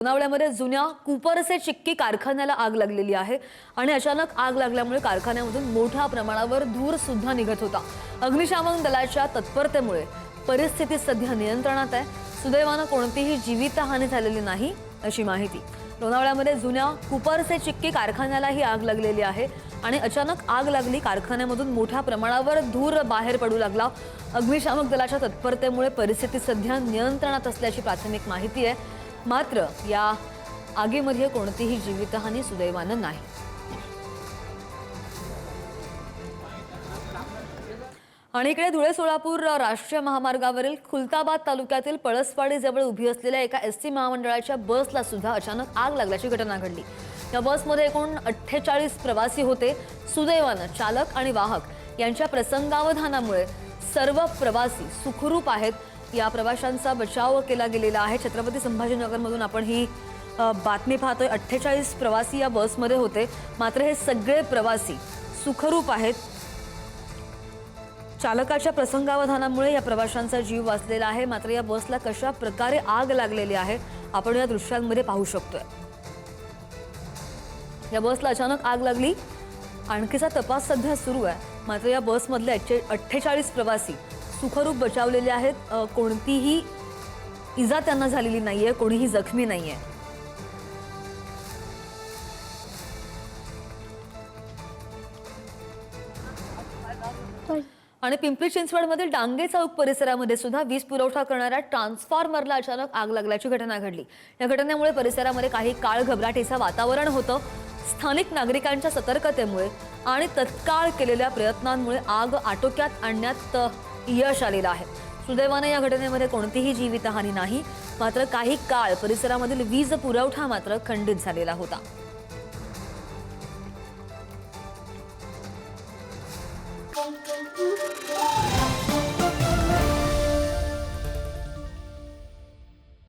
लोणावळ्यामध्ये जुन्या कुपरसे चिक्की कारखान्याला आग लागलेली आहे आणि अचानक आग लागल्यामुळे कारखान्यामधून मोठ्या प्रमाणावर धूर सुद्धा निघत होता। अग्निशमन दलाच्या तत्परतेमुळे परिस्थिती सध्या नियंत्रणात आहे। सुदैवाने कोणतीही जीवितहानी झालेली नाही अशी माहिती। लोणावळ्यामध्ये जुन्या कुपरसे चिक्की कारखान्याला ही आग लागलेली आहे आणि अचानक आग लागली। कारखान्यामधून मोठ्या प्रमाणावर धूर बाहेर पडू लागला। अग्निशमन दलाच्या तत्परतेमुळे परिस्थिती सध्या नियंत्रणात असल्याची प्राथमिक माहिती आहे। मात्र या आगीमध्ये कोणतीही जीवितहानी सुदैवाने नाही। आणि इकडे धुळे सोलापूर राष्ट्रीय महामार्गावरील खुलताबाद तालुक्यातील पळसवाडी जवळ उभी असलेल्या एका एसटी महामंडळाच्या बसला सुद्धा अचानक आग लागल्याची घटना घडली। या बसमध्ये एकूण 48 प्रवासी होते। सुदैवाने चालक आणि वाहक यांच्या प्रसंगावधानामुळे सर्व प्रवासी सुखरूप आहेत। या प्रवाशांचा बचाव केला गेलेला आहे। छत्रपती संभाजीनगरमधून आपण ही बातमी पाहतोय। 48 प्रवासी या बसमध्ये होते, मात्र हे सगळे प्रवासी सुखरूप आहेत। चालकाच्या प्रसंगावधानामुळे या प्रवाशांचा जीव वाचलेला आहे। मात्र या बसला कशा प्रकारे आग लागलेली आहे आपण या दृश्यांमध्ये पाहू शकतोय। या बसला अचानक आग लागली, आणखीचा तपास सध्या सुरू आहे। मात्र या बसमधले 48 प्रवासी सुखरूप बचावलेले आहेत। कोणतीही इजा त्यांना झालेली नाहीये, कोणीही जखमी नाहीये। आणि पिंपरी चिंचवडमधील डांगे चौक परिसरामध्ये सुद्धा वीज पुरवठा करणाऱ्या ट्रान्सफॉर्मरला अचानक आग लागल्याची घटना घडली। या घटनेमुळे परिसरामध्ये काही काळ घबराटीचं वातावरण होतं। स्थानिक नागरिकांच्या सतर्कतेमुळे आणि तत्काळ केलेल्या प्रयत्नांमुळे आग आटोक्यात आणण्यात यश आलेलं आहे। सुदैवाने या घटनेमध्ये कोणतीही जीवितहानी नाही, मात्र काही काळ परिसरामधील वीज पुरवठा मात्र खंडित झालेला होता।